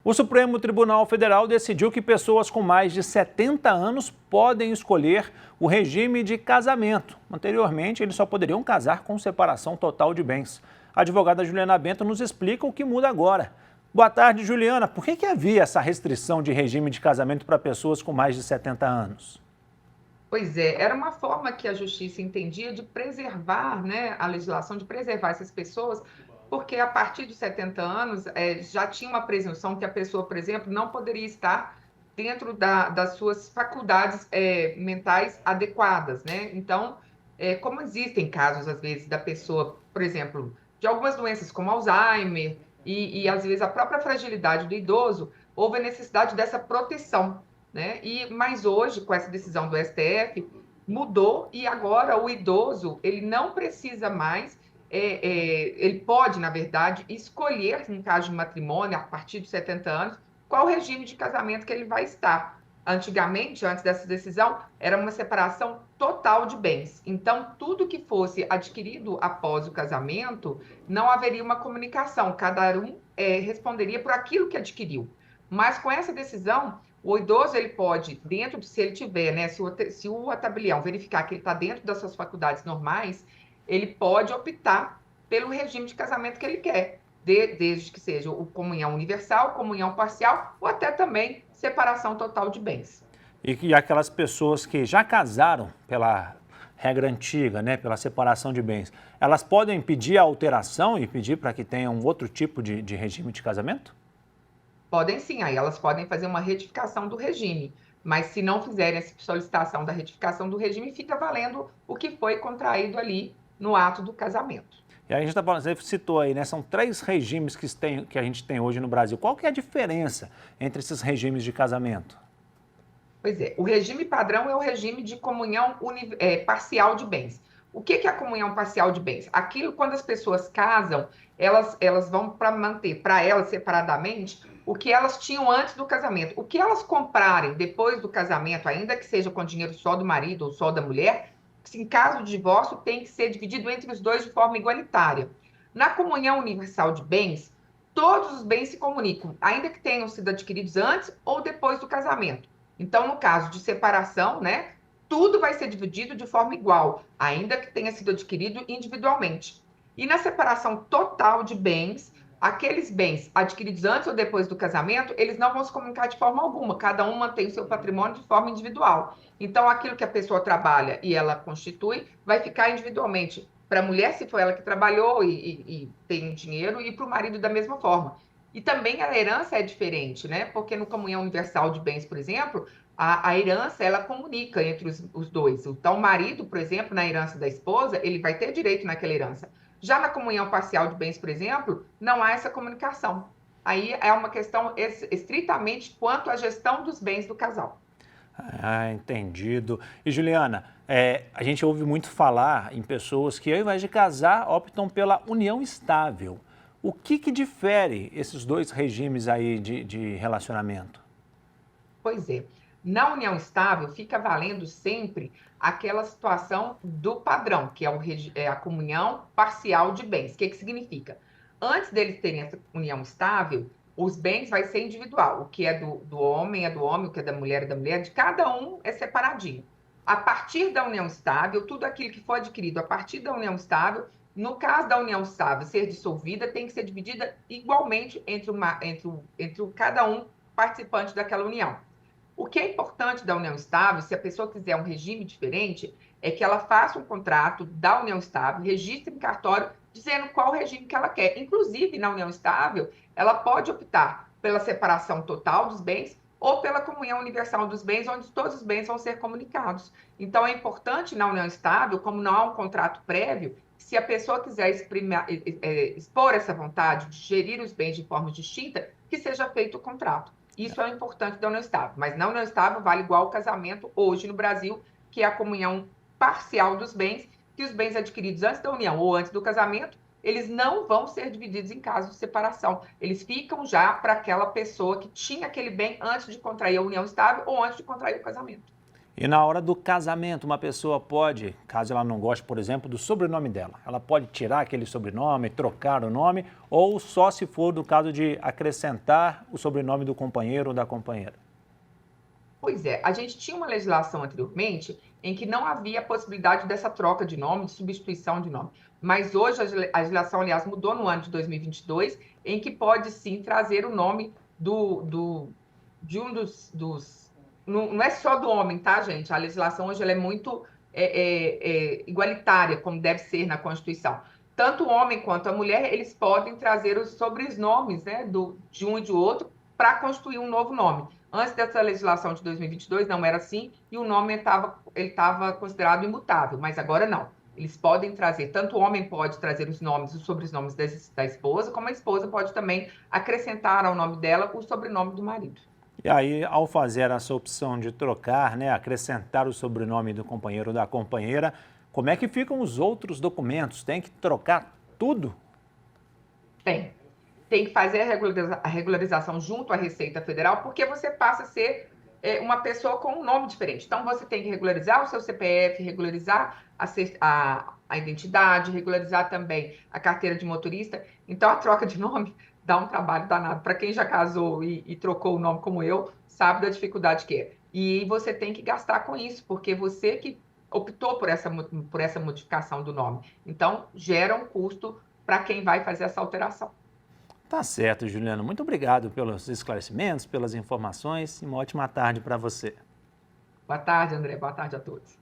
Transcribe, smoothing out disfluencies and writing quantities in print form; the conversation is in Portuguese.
O Supremo Tribunal Federal decidiu que pessoas com mais de 70 anos podem escolher o regime de casamento. Anteriormente, eles só poderiam casar com separação total de bens. A advogada Juliana Bento nos explica o que muda agora. Boa tarde, Juliana. Por que havia essa restrição de regime de casamento para pessoas com mais de 70 anos? Pois é, era uma forma que a justiça entendia de preservar, né, a legislação, de preservar essas pessoas, porque a partir de 70 anos já tinha uma presunção que a pessoa, por exemplo, não poderia estar dentro das suas faculdades mentais adequadas, né? Então, como existem casos, às vezes, da pessoa, por exemplo, de algumas doenças como Alzheimer e às vezes, a própria fragilidade do idoso, houve a necessidade dessa proteção, né? Mas hoje, com essa decisão do STF, mudou e agora o idoso ele não precisa mais, ele pode, na verdade, escolher, em caso de matrimônio, a partir de 70 anos, qual regime de casamento que ele vai estar. Antigamente, antes dessa decisão, era uma separação total de bens. Então, tudo que fosse adquirido após o casamento, não haveria uma comunicação, cada um responderia por aquilo que adquiriu. Mas com essa decisão, o idoso ele pode, dentro de, se ele tiver, né, se o tabelião verificar que ele está dentro das suas faculdades normais, ele pode optar pelo regime de casamento que ele quer, desde que seja o comunhão universal, comunhão parcial ou até também separação total de bens. E aquelas pessoas que já casaram pela regra antiga, né, pela separação de bens, elas podem pedir a alteração e pedir para que tenha um outro tipo de regime de casamento? Podem sim, aí elas podem fazer uma retificação do regime, mas se não fizerem essa solicitação da retificação do regime, fica valendo o que foi contraído ali no ato do casamento. E aí a gente está falando, você citou aí, né? São 3 regimes que a gente tem hoje no Brasil. Qual que é a diferença entre esses regimes de casamento? Pois é, o regime padrão é o regime de comunhão parcial de bens. O que é a comunhão parcial de bens? Aquilo, quando as pessoas casam, elas vão para manter para elas separadamente o que elas tinham antes do casamento. O que elas comprarem depois do casamento, ainda que seja com dinheiro só do marido ou só da mulher, em caso de divórcio, tem que ser dividido entre os dois de forma igualitária. Na comunhão universal de bens, todos os bens se comunicam, ainda que tenham sido adquiridos antes ou depois do casamento. Então, no caso de separação, né, tudo vai ser dividido de forma igual, ainda que tenha sido adquirido individualmente. E na separação total de bens, aqueles bens adquiridos antes ou depois do casamento, eles não vão se comunicar de forma alguma, cada um mantém o seu patrimônio de forma individual. Então, aquilo que a pessoa trabalha e ela constitui, vai ficar individualmente para a mulher, se foi ela que trabalhou e tem dinheiro, e para o marido da mesma forma. E também a herança é diferente, né? Porque no comunhão universal de bens, por exemplo, a herança, ela comunica entre os dois. Então, o marido, por exemplo, na herança da esposa, ele vai ter direito naquela herança. Já na comunhão parcial de bens, por exemplo, não há essa comunicação. Aí é uma questão estritamente quanto à gestão dos bens do casal. Ah, entendido. E Juliana, a gente ouve muito falar em pessoas que, ao invés de casar, optam pela união estável. O que difere esses 2 regimes aí de relacionamento? Pois é. Na união estável, fica valendo sempre aquela situação do padrão, que é a comunhão parcial de bens. O que significa? Antes deles terem essa união estável, os bens vai ser individual. O que é do homem é do homem, o que é da mulher é da mulher, de cada um é separadinho. A partir da união estável, tudo aquilo que for adquirido a partir da união estável, no caso da união estável ser dissolvida, tem que ser dividida igualmente entre cada um participante daquela união. O que é importante da união estável, se a pessoa quiser um regime diferente, é que ela faça um contrato da união estável, registre em cartório, dizendo qual regime que ela quer. Inclusive, na união estável, ela pode optar pela separação total dos bens ou pela comunhão universal dos bens, onde todos os bens vão ser comunicados. Então, é importante na união estável, como não há um contrato prévio, se a pessoa quiser expor essa vontade de gerir os bens de forma distinta, que seja feito o contrato. Isso é importante da união estável, mas na união estável vale igual ao casamento hoje no Brasil, que é a comunhão parcial dos bens, que os bens adquiridos antes da união ou antes do casamento, eles não vão ser divididos em caso de separação. Eles ficam já para aquela pessoa que tinha aquele bem antes de contrair a união estável ou antes de contrair o casamento. E na hora do casamento, uma pessoa pode, caso ela não goste, por exemplo, do sobrenome dela, ela pode tirar aquele sobrenome, trocar o nome, ou só se for no caso de acrescentar o sobrenome do companheiro ou da companheira? Pois é, a gente tinha uma legislação anteriormente em que não havia a possibilidade dessa troca de nome, de substituição de nome. Mas hoje a legislação, aliás, mudou no ano de 2022, em que pode sim trazer o nome de um dos não é só do homem, tá, gente? A legislação hoje ela é muito igualitária, como deve ser na Constituição. Tanto o homem quanto a mulher, eles podem trazer os sobrenomes, né, de um e de outro para constituir um novo nome. Antes dessa legislação de 2022 não era assim e o nome estava considerado imutável, mas agora não. Eles podem trazer, tanto o homem pode trazer os nomes, os sobrenomes da esposa, como a esposa pode também acrescentar ao nome dela o sobrenome do marido. E aí, ao fazer essa opção de trocar, né, acrescentar o sobrenome do companheiro ou da companheira, como é que ficam os outros documentos? Tem que trocar tudo? Tem que fazer a regularização junto à Receita Federal, porque você passa a ser uma pessoa com um nome diferente. Então, você tem que regularizar o seu CPF, regularizar a identidade, regularizar também a carteira de motorista. Então, a troca de nome dá um trabalho danado. Para quem já casou e trocou o nome como eu, sabe da dificuldade que é. E você tem que gastar com isso, porque você que optou por essa modificação do nome. Então, gera um custo para quem vai fazer essa alteração. Tá certo, Juliana. Muito obrigado pelos esclarecimentos, pelas informações e uma ótima tarde para você. Boa tarde, André. Boa tarde a todos.